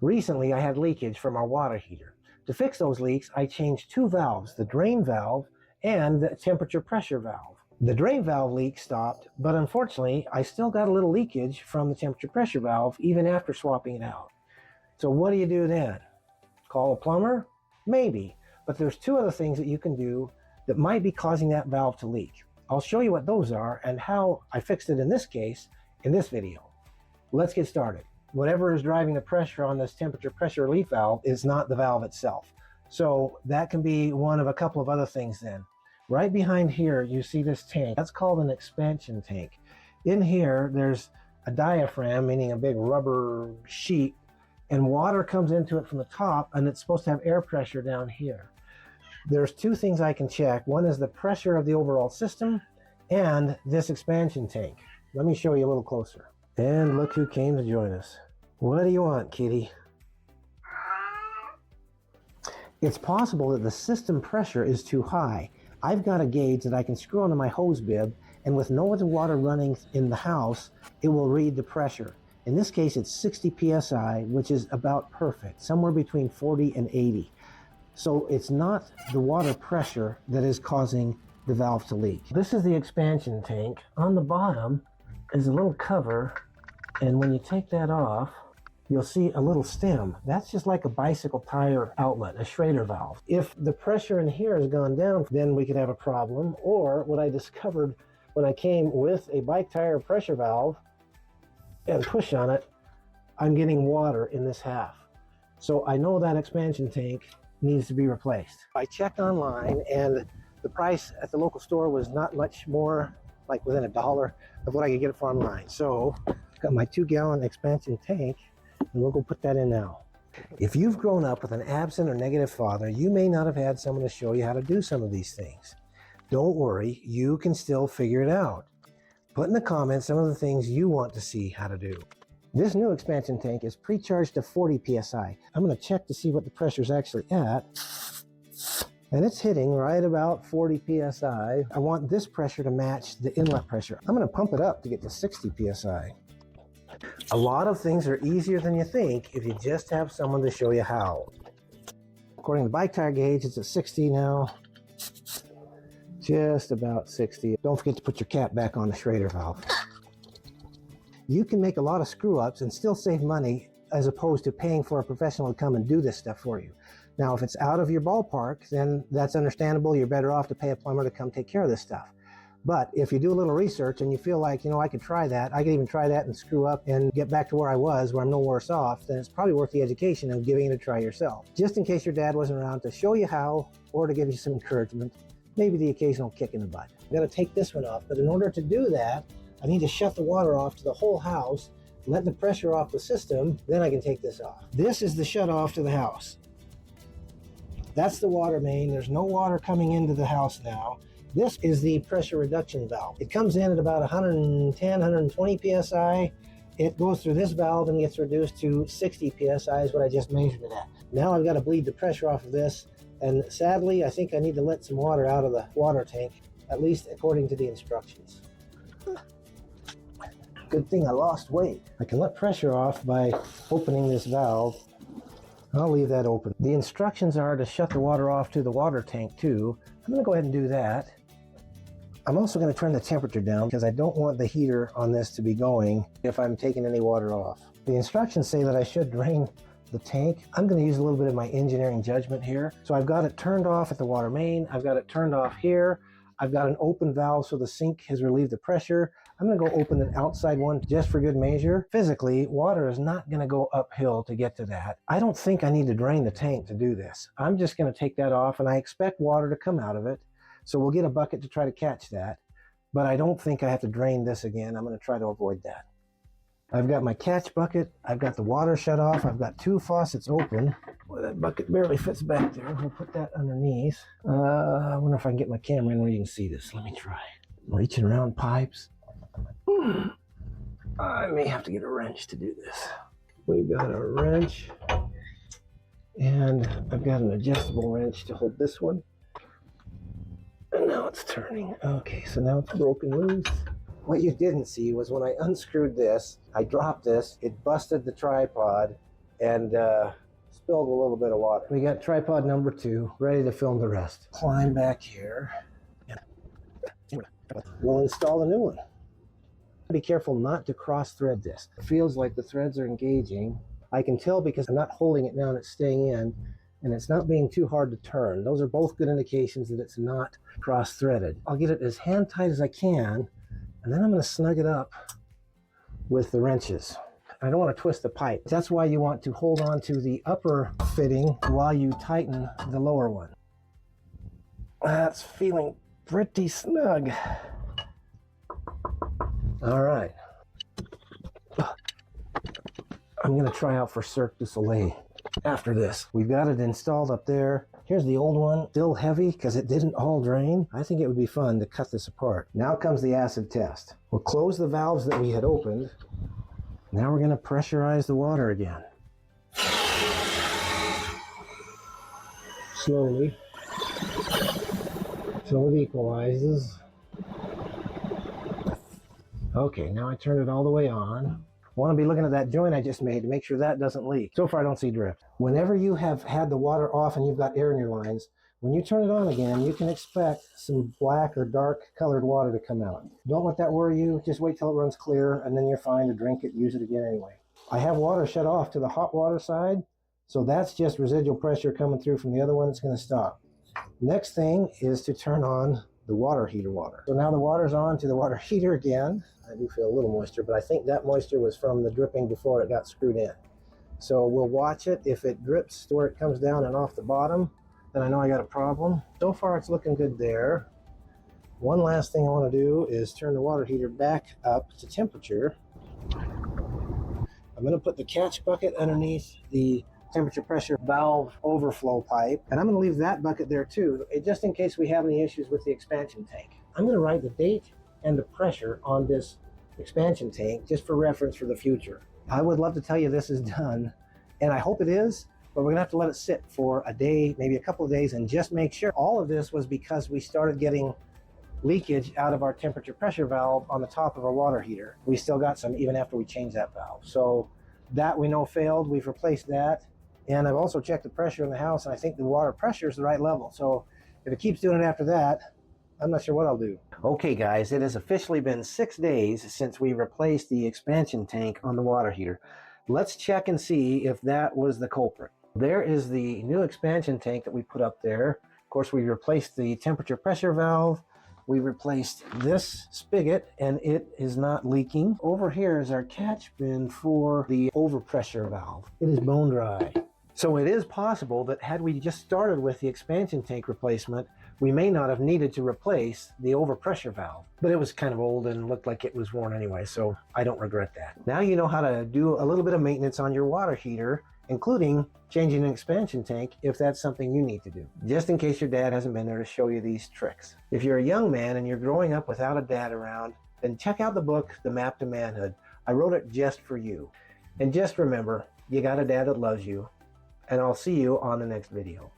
Recently, I had leakage from our water heater. To fix those leaks, I changed two valves, the drain valve and the temperature pressure valve. The drain valve leak stopped, but unfortunately, I still got a little leakage from the temperature pressure valve even after swapping it out. So what do you do then? Call a plumber? Maybe, but there's two other things that you can do that might be causing that valve to leak. I'll show you what those are and how I fixed it in this case in this video. Let's get started. Whatever is driving the pressure on this temperature pressure relief valve is not the valve itself. So that can be one of a couple of other things then. Right behind here, you see this tank. That's called an expansion tank. In here, there's a diaphragm, meaning a big rubber sheet, and water comes into it from the top, and it's supposed to have air pressure down here. There's two things I can check. One is the pressure of the overall system and this expansion tank. Let me show you a little closer. And look who came to join us. What do you want, kitty? It's possible that the system pressure is too high. I've got a gauge that I can screw onto my hose bib, and with no other water running in the house, it will read the pressure. In this case, it's 60 psi, which is about perfect, somewhere between 40 and 80. So it's not the water pressure that is causing the valve to leak. This is the expansion tank. On the bottom is a little cover, and when you take that off, you'll see a little stem. That's just like a bicycle tire outlet, a Schrader valve. If the pressure in here has gone down, then we could have a problem. Or what I discovered when I came with a bike tire pressure valve and push on it, I'm getting water in this half. So I know that expansion tank needs to be replaced. I checked online and the price at the local store was not much more, like within $1 of what I could get it for online. So I've got my 2-gallon expansion tank, and we'll go put that in now. If you've grown up with an absent or negative father, you may not have had someone to show you how to do some of these things. Don't worry, you can still figure it out. Put in the comments some of the things you want to see how to do. This new expansion tank is pre-charged to 40 psi. I'm going to check to see what the pressure is actually at. And it's hitting right about 40 psi. I want this pressure to match the inlet pressure. I'm going to pump it up to get to 60 psi. A lot of things are easier than you think if you just have someone to show you how. According to the bike tire gauge, it's at 60 now. Just about 60. Don't forget to put your cap back on the Schrader valve. You can make a lot of screw-ups and still save money as opposed to paying for a professional to come and do this stuff for you. Now, if it's out of your ballpark, then that's understandable. You're better off to pay a plumber to come take care of this stuff. But if you do a little research and you feel like, you know, I could try that, I could even try that and screw up and get back to where I was, where I'm no worse off, then it's probably worth the education of giving it a try yourself. Just in case your dad wasn't around to show you how or to give you some encouragement, maybe the occasional kick in the butt. I'm going to take this one off, but in order to do that, I need to shut the water off to the whole house, let the pressure off the system, then I can take this off. This is the shut off to the house. That's the water main. There's no water coming into the house now. This is the pressure reduction valve. It comes in at about 110, 120 psi. It goes through this valve and gets reduced to 60 psi is what I just measured it at. Now I've got to bleed the pressure off of this, and sadly I think I need to let some water out of the water tank, at least according to the instructions. Good thing I lost weight. I can let pressure off by opening this valve. I'll leave that open. The instructions are to shut the water off to the water tank too. I'm going to go ahead and do that. I'm also going to turn the temperature down because I don't want the heater on this to be going if I'm taking any water off. The instructions say that I should drain the tank. I'm going to use a little bit of my engineering judgment here. So I've got it turned off at the water main. I've got it turned off here. I've got an open valve so the sink has relieved the pressure. I'm going to go open an outside one just for good measure. Physically, water is not going to go uphill to get to that. I don't think I need to drain the tank to do this. I'm just going to take that off, and I expect water to come out of it. So we'll get a bucket to try to catch that. But I don't think I have to drain this again. I'm going to try to avoid that. I've got my catch bucket. I've got the water shut off. I've got two faucets open. Well, that bucket barely fits back there. We'll put that underneath. I wonder if I can get my camera in where you can see this. Let me try. I'm reaching around pipes. I may have to get a wrench to do this. We've got a wrench. And I've got an adjustable wrench to hold this one. And now it's turning. Okay, so now it's broken loose. What you didn't see was when I unscrewed this, I dropped this, it busted the tripod, and spilled a little bit of water. We got tripod number 2 ready to film the rest. Climb back here. We'll install the new one. Be careful not to cross thread this. It feels like the threads are engaging. I can tell because I'm not holding it down, it's staying in, and it's not being too hard to turn. Those are both good indications that it's not cross-threaded. I'll get it as hand tight as I can, and then I'm going to snug it up with the wrenches. I don't want to twist the pipe. That's why you want to hold on to the upper fitting while you tighten the lower one. That's feeling pretty snug. All right. I'm going to try out for Cirque du Soleil after this. We've got it installed up there. Here's the old one, still heavy because it didn't all drain. I think it would be fun to cut this apart. Now comes the acid test. We'll close the valves that we had opened. Now we're going to pressurize the water again. Slowly. So it equalizes. Okay, now I turn it all the way on. I want to be looking at that joint I just made to make sure that doesn't leak. So far I don't see drift. Whenever you have had the water off and you've got air in your lines, when you turn it on again, you can expect some black or dark colored water to come out. Don't let that worry you. Just wait till it runs clear and then you're fine to drink it, use it again anyway. I have water shut off to the hot water side, so that's just residual pressure coming through from the other one. It's going to stop. Next thing is to turn on the water heater water. So now the water's on to the water heater again. I do feel a little moisture, but I think that moisture was from the dripping before it got screwed in. So we'll watch it. If it drips to where it comes down and off the bottom, then I know I got a problem. So far it's looking good there. One last thing I want to do is turn the water heater back up to temperature. I'm going to put the catch bucket underneath the temperature pressure valve overflow pipe, and I'm going to leave that bucket there too, just in case we have any issues with the expansion tank. I'm going to write the date and the pressure on this expansion tank just for reference for the future. I would love to tell you this is done, and I hope it is, but we're gonna have to let it sit for a day, maybe a couple of days, and just make sure. All of this was because we started getting leakage out of our temperature pressure valve on the top of our water heater. We still got some even after we changed that valve. So that we know failed. We've replaced that. And I've also checked the pressure in the house, and I think the water pressure is the right level. So if it keeps doing it after that, I'm not sure what I'll do. Okay guys, it has officially been 6 days since we replaced the expansion tank on the water heater. Let's check and see if that was the culprit. There is the new expansion tank that we put up there. Of course, we replaced the temperature pressure valve. We replaced this spigot and it is not leaking. Over here is our catch bin for the overpressure valve. It is bone dry. So it is possible that had we just started with the expansion tank replacement, we may not have needed to replace the overpressure valve. But it was kind of old and looked like it was worn anyway, so I don't regret that. Now you know how to do a little bit of maintenance on your water heater, including changing an expansion tank if that's something you need to do, just in case your dad hasn't been there to show you these tricks. If you're a young man and you're growing up without a dad around, then check out the book, The Map to Manhood. I wrote it just for you. And just remember, you got a dad that loves you, and I'll see you on the next video.